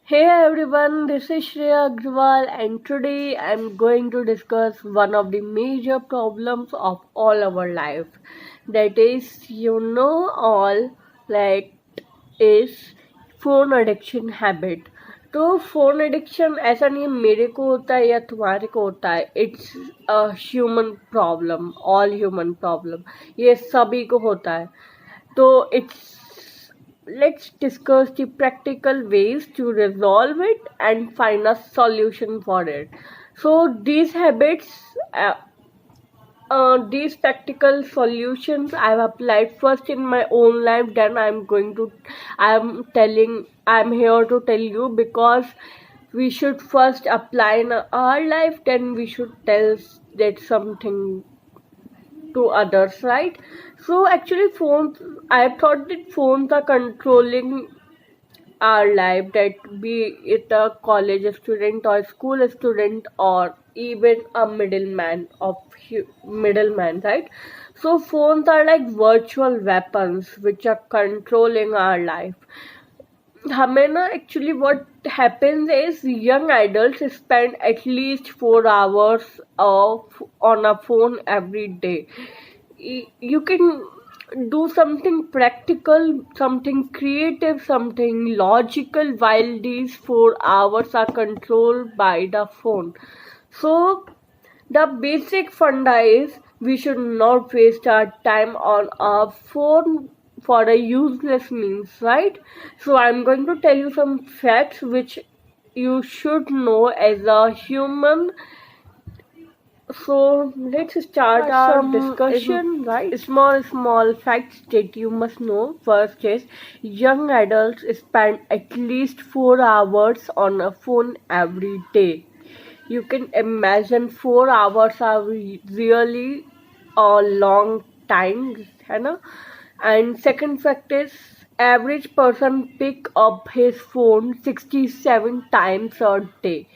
Hey everyone, this is shreyaaagrawal and today I'm going to discuss one of the major problems of all our life. That is, all like is phone addiction habit. तो phone addiction ऐसा नहीं है मेरे को होता है या तुम्हारे को होता है. It's a human problem, all human problem. ये सभी को होता है. तो let's discuss the practical ways to resolve it and find a solution for it. So these habits, these practical solutions I've applied first in my own life. Then I'm here to tell you because we should first apply in our life. Then we should tell that something to others, right? So actually phones, I thought that phones are controlling our life, that be it a college student or school student or even a middleman, right? So phones are like virtual weapons which are controlling our life. हमें ना actually what happens is young adults spend at least 4 hours on a phone every day. You can do something practical, something creative, something logical while these 4 hours are controlled by the phone. So the basic funda is we should not waste our time on our phone for a useless means, right? So I'm going to tell you some facts which you should know as a human. So let's start our discussion, right? Small facts that you must know. First is young adults spend at least 4 hours on a phone every day. You can imagine 4 hours are really a long time, है ना? And second fact is average person pick up his phone 67 times a day.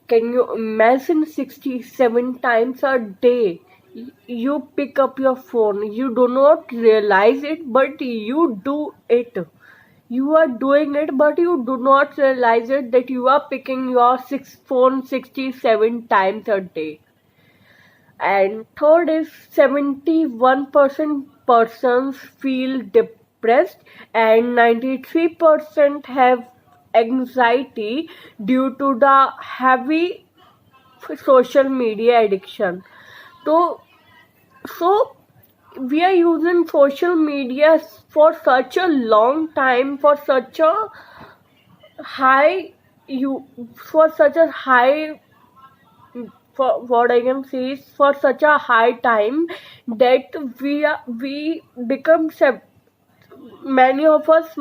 Can you imagine 67 times a day? You pick up your phone. You do not realize it, but you do it. You are doing it, but you do not realize it that you are picking your phone 67 times a day. And third is 71% persons feel depressed and 93% have anxiety due to the heavy social media addiction. So we are using social media for such a long time, for such a high for what I can say is for such a high time that we become many of us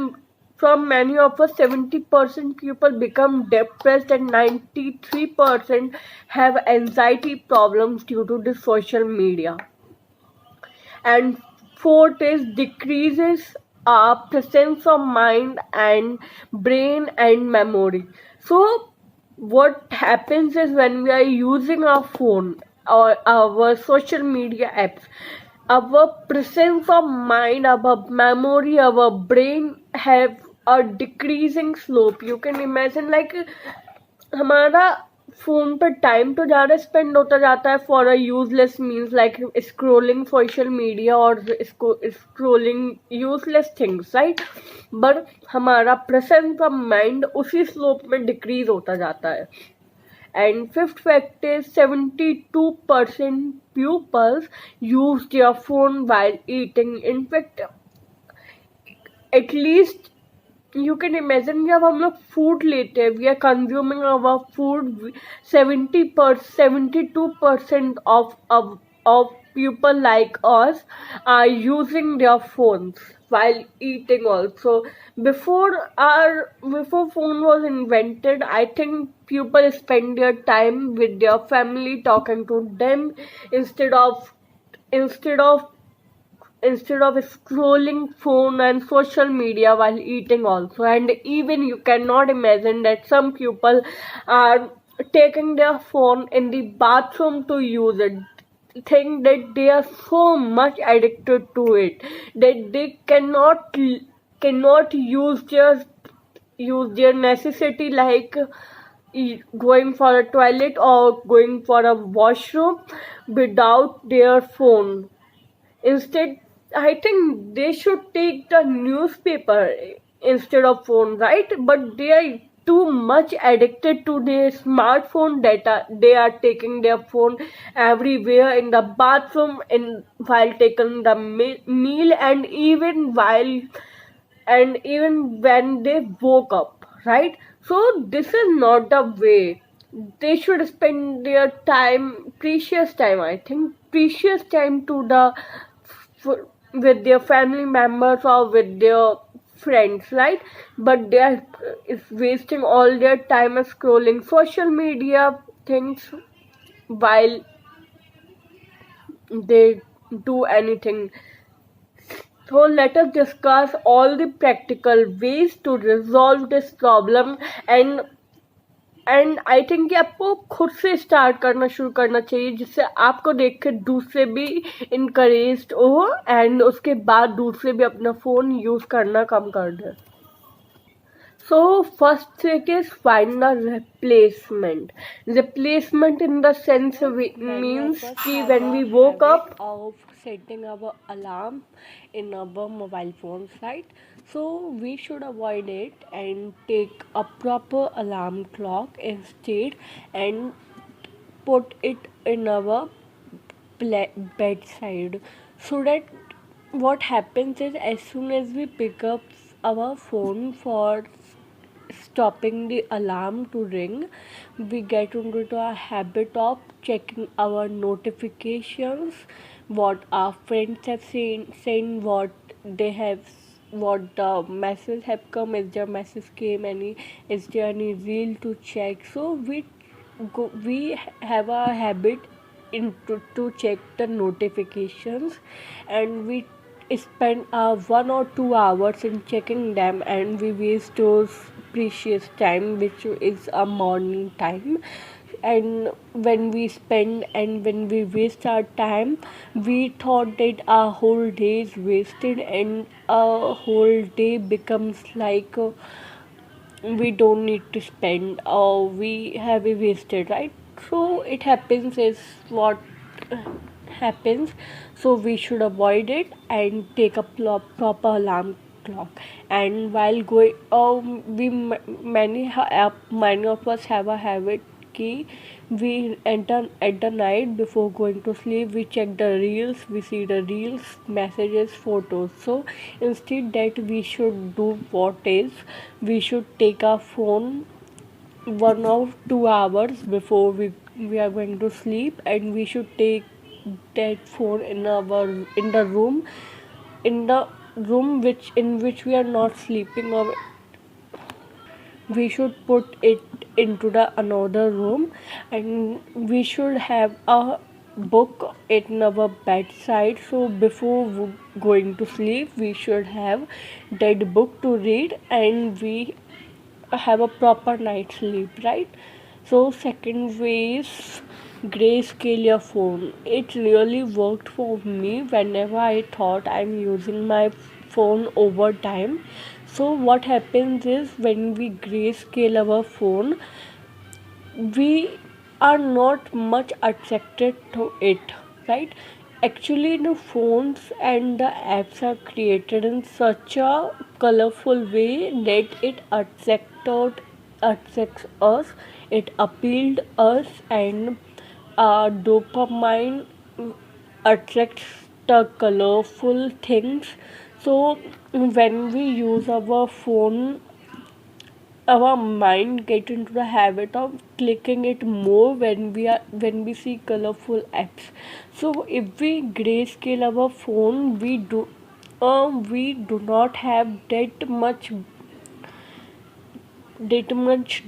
70% people become depressed and 93% have anxiety problems due to the social media. And fourth is decreases our presence of mind and brain and memory. So what happens is when we are using our phone or our social media apps, our presence of mind, our memory, our brain have a decreasing slope. You can imagine like हमारा phone पर time तो ज़्यादा spend होता जाता है for a useless means like scrolling social media और scrolling useless things, right? But हमारा presence of mind उसी स्लोप में डिक्रीज होता जाता है. And fifth fact is 72% pupils use their phone while eating. In fact, at least you can imagine जब हम लोग फूड लेते हैं, we are consuming our food, 72% of people like us are using their phones while eating also. Before phone was invented, I think people spend their time with their family talking to them instead of scrolling phone and social media while eating also. And even you cannot imagine that some people are taking their phone in the bathroom to use it, think that they are so much addicted to it that they cannot use use their necessity like going for a toilet or going for a washroom without their phone. Instead, I think they should take the newspaper instead of phone, right? But they are too much addicted to their smartphone data. They are taking their phone everywhere, in the bathroom, in while taking the meal, and even when they woke up, right? So this is not the way. They should spend their time, precious time, I think, precious time to the with their family members or with their friends, right? But they are is wasting all their time scrolling social media things while they do anything. So let us discuss all the practical ways to resolve this problem, and I think कि आपको खुद से start करना शुरू करना चाहिए, जिससे आपको देख के दूसरे भी इनकरेज्ड हो एंड उसके बाद दूसरे भी अपना फ़ोन यूज़ करना कम कर दें. So first trick is find a replacement. Replacement in the sense means कि when we woke up of setting our alarm in our mobile phones, right? So we should avoid it and take a proper alarm clock instead and put it in our bedside, so that what happens is as soon as we pick up our phone for stopping the alarm to ring, we get into the habit of checking our notifications, what our friends have seen, what they have, what the message have come, is there message came, any, is there any reel to check. So we have a habit to check the notifications, and we spend 1 or 2 hours in checking them, and we waste those precious time which is a morning time. And when we spend and when we waste our time, we thought that our whole day is wasted, and a whole day becomes like we don't need to spend, or we have wasted, right? So it happens is what happens. So we should avoid it and take a proper alarm clock. And while going, many of us have a habit कि we enter at the night before going to sleep, we check the reels, we see the reels, messages, photos. So instead that we should do what is, we should take our phone 1 or 2 hours before we are going to sleep, and we should take that phone in the room which we are not sleeping, or we should put it into the another room, and we should have a book in our bedside. So before going to sleep, we should have that book to read, and we have a proper night's sleep, right? So second way is grayscale your phone. It really worked for me whenever I thought I'm using my phone over time. So what happens is when we grayscale our phone, we are not much attracted to it, right? Actually, the phones and the apps are created in such a colorful way that it attracts us, it appealed us, and dopamine attracts the colorful things. So when we use our phone, our mind get into the habit of clicking it more when we see colorful apps. So if we grayscale our phone, we do not have that much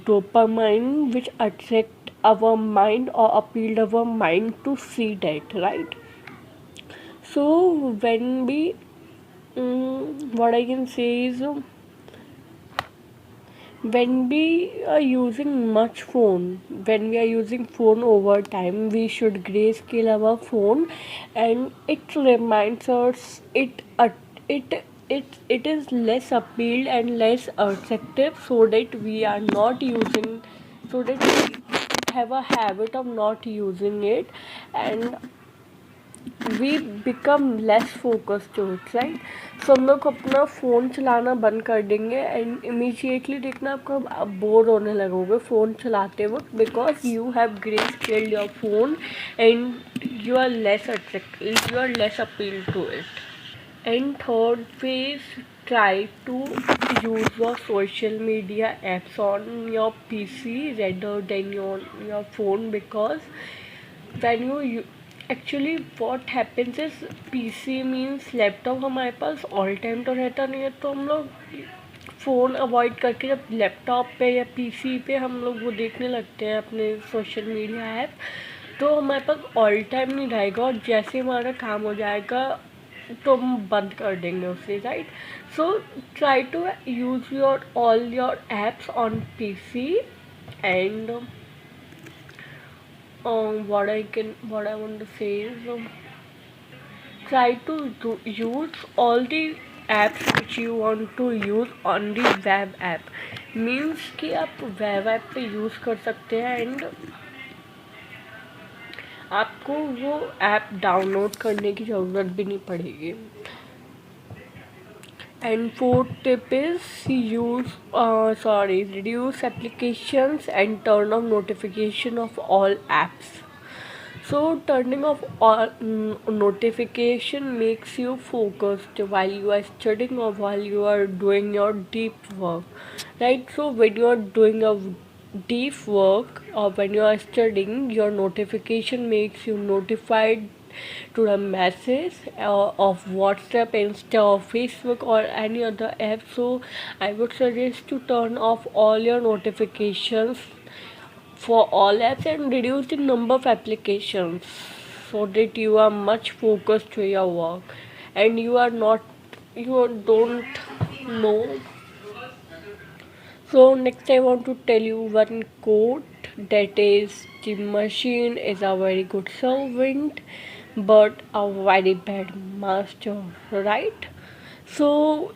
dopamine which attract our mind or appeal our mind to see that, right? So when we what I can say is, when we are using when we are using phone over time, we should grayscale our phone, and it reminds us, it it is less appealed and less attractive, so that we are not using, so that we have a habit of not using it, and we become less focused to it, right? So हम लोग अपना phone चलाना बंद कर देंगे and immediately देखना आपको bore होने लगोगे फ़ोन चलाते वक्त, because you have grey scaled your phone and you are less appeal to it. And third phase, try to use your social media apps on your PC rather than your phone, because when actually what happens is PC means laptop हमारे पास all time तो रहता नहीं है, तो हम लोग phone avoid करके जब लैपटॉप पे या पीसी पे हम लोग वो देखने लगते हैं अपने सोशल मीडिया ऐप, तो हमारे पास ऑल टाइम नहीं रहेगा और जैसे हमारा काम हो जाएगा तो हम बंद कर देंगे उसे, right? So try to use your all your apps on PC and what I want to say is try to use all the apps which you want to use on the web app. Means कि आप web app पे use कर सकते हैं and आपको वो app download करने की ज़रूरत भी नहीं पड़ेगी. And fourth tip is reduce applications and turn off notification of all apps. So turning off all notification makes you focused while you are studying or while you are doing your deep work, right? So when you are doing a deep work or when you are studying, your notification makes you notified to the message of WhatsApp, Insta or Facebook or any other app. So I would suggest to turn off all your notifications for all apps and reduce the number of applications, so that you are much focused to your work and you don't know. So next I want to tell you one quote, that is, the machine is a very good servant but a very bad master, right? सो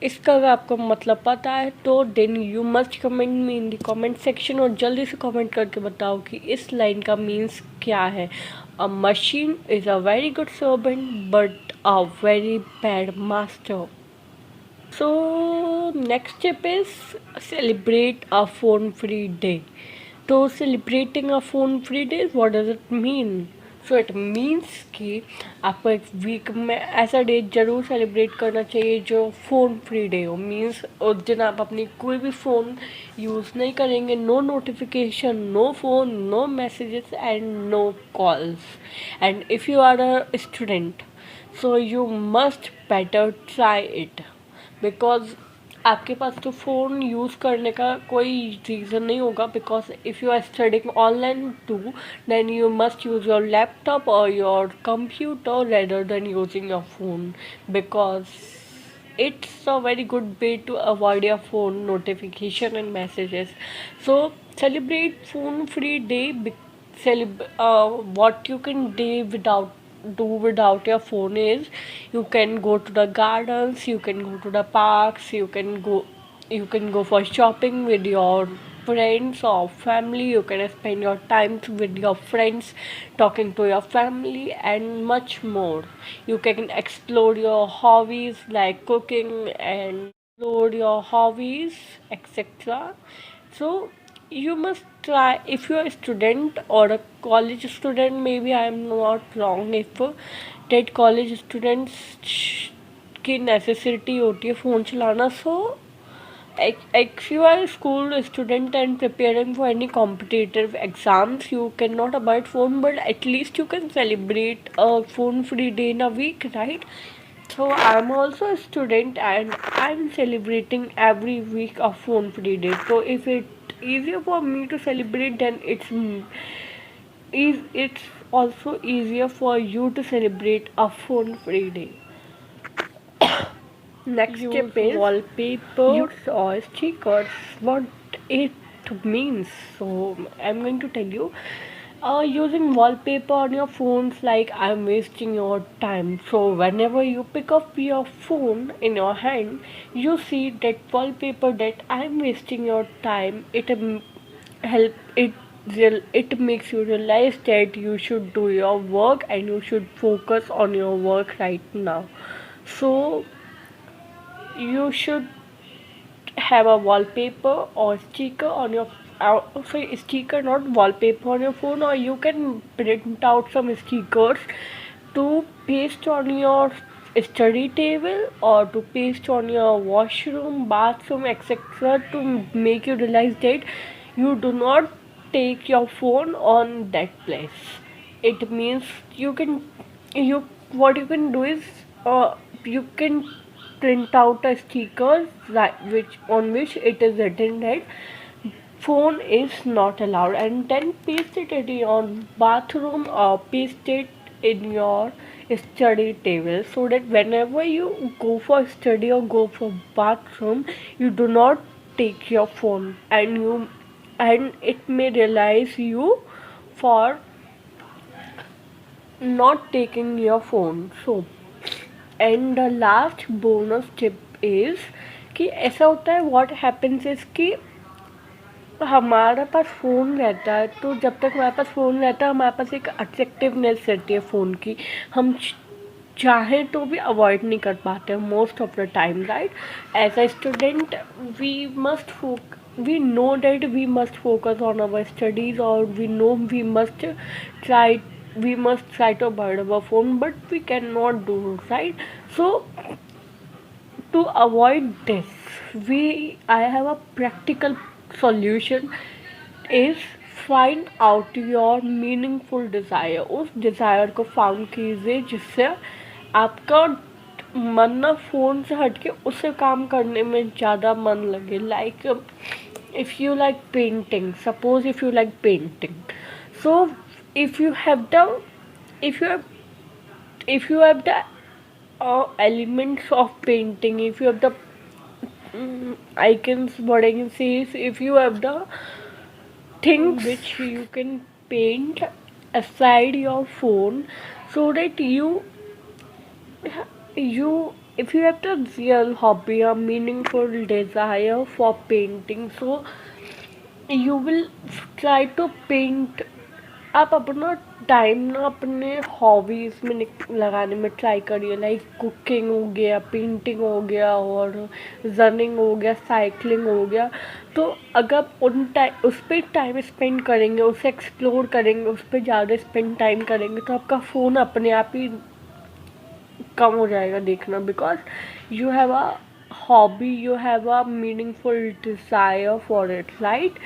इसका अगर आपको मतलब पता है तो then you must comment me in the comment section, और जल्दी से कमेंट करके बताओ कि इस लाइन का मीन्स क्या है. अ machine is a very good servant but a very bad master. So next step is celebrate a phone free day. So celebrating a phone free day, what does it mean? So it means कि आपको एक week में ऐसा day ज़रूर celebrate करना चाहिए जो phone free day हो. मीन्स उस दिन आप अपनी कोई भी फ़ोन यूज़ नहीं करेंगे, no notification, no phone, no messages and no calls. And if you are a student, so you must better try it, because आपके पास तो फ़ोन यूज़ करने का कोई रीज़न नहीं होगा, because if you are studying online too, then you must use your laptop और your computer rather than using your phone, because it's a very good way to avoid your phone notification and messages. So celebrate phone free day. What you can do without your phone is, you can go to the gardens, you can go to the parks, you can go for shopping with your friends or family, you can spend your time with your friends, talking to your family and much more. You can explore your hobbies like cooking and explore your hobbies, etc. So you must try. If you are a student or a college student, maybe I am not wrong if that college students की necessity होती है phone चलाना. So if you are a school student and preparing for any competitive exams, you cannot avoid phone, but at least you can celebrate a phone free day in a week, right? So I'm also a student and I'm celebrating every week a phone free day. So if it's easier for me to celebrate, then it's also easier for you to celebrate a phone free day. Next step is wallpapers or stickers. What it means. So I'm going to tell you. Using wallpaper on your phone's like I'm wasting your time. So whenever you pick up your phone in your hand, you see that wallpaper that I'm wasting your time. Help it it makes you realize that you should do your work and you should focus on your work right now. So you should have a wallpaper or sticker on your sorry, sticker, not wallpaper on your phone, or you can print out some stickers to paste on your study table or to paste on your washroom, bathroom, etc., to make you realize that you do not take your phone on that place. It means you can you what you can do is you can print out a sticker which on which it is written that phone is not allowed, and then paste it in your bathroom or paste it in your study table, so that whenever you go for study or go for bathroom, you do not take your phone, and it may realize you for not taking your phone. So and last bonus tip is कि ऐसा होता है, what happens is कि हमारे पास phone रहता है, तो जब तक हमारे पास फ़ोन रहता है हमारे पास एक अट्रैक्टिवनेस रहती है फ़ोन की, हम चाहें तो भी अवॉइड नहीं कर पाते most of the time, right? As a student we know that we must focus on our studies, or we know try we must try to avoid our phone, but we cannot do, right? So to avoid this, I have a practical solution, is find out your meaningful desire. उस desire को found कीजिए जिससे आपका मन ना phone से हटके उससे काम करने में ज़्यादा मन लगे. Like if you like painting, suppose if you like painting, so if you have the if you have if you have the elements of painting, if you have the icons, what I can say is, if you have the things which you can paint aside your phone, so that you if you have the real hobby or meaningful desire for painting, so you will try to paint. आप अपना time ना अपने hobbies में लगाने में try करिए. Like cooking हो गया, पेंटिंग हो गया, और रनिंग हो गया, साइकिलिंग हो गया. तो अगर उस पर टाइम स्पेंड करेंगे, उसे एक्सप्लोर करेंगे, उस पर ज़्यादा स्पेंड टाइम करेंगे, तो आपका फ़ोन अपने आप ही कम हो जाएगा देखना, because you have a hobby, you have a meaningful desire for it, right?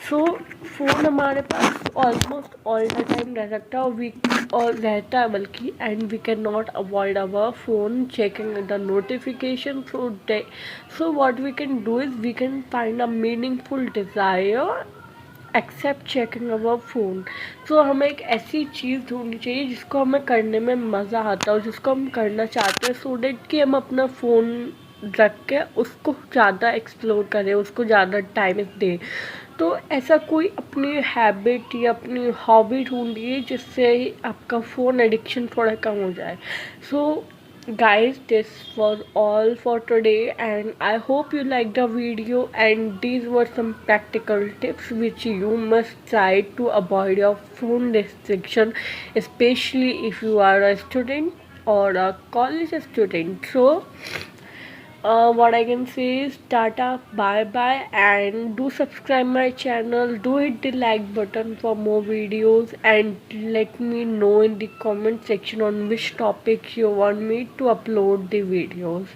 So phone हमारे पास ऑलमोस्ट ऑल द टाइम रह सकता है, और रहता है बल्कि, and we can not avoid our phone checking the notification. So what we can do is we can find a meaningful desire except checking our phone. So हमें एक ऐसी चीज़ ढूंढनी चाहिए जिसको हमें करने में मज़ा आता हो, जिसको हम करना चाहते हैं, सो डैट कि हम अपना फ़ोन रख के उसको ज़्यादा एक्सप्लोर करें, उसको ज़्यादा टाइम दें. तो ऐसा कोई अपनी हैबिट या अपनी हॉबी ढूंढिए जिससे आपका फ़ोन एडिक्शन थोड़ा कम हो जाए. सो guys, this was all for today, and I hope you liked the video, and these were some practical tips which you must try to avoid your phone restriction, especially if you are a student or a college student. So what I can say is tata, bye bye, and do subscribe my channel, do hit the like button for more videos, and let me know in the comment section on which topic you want me to upload the videos.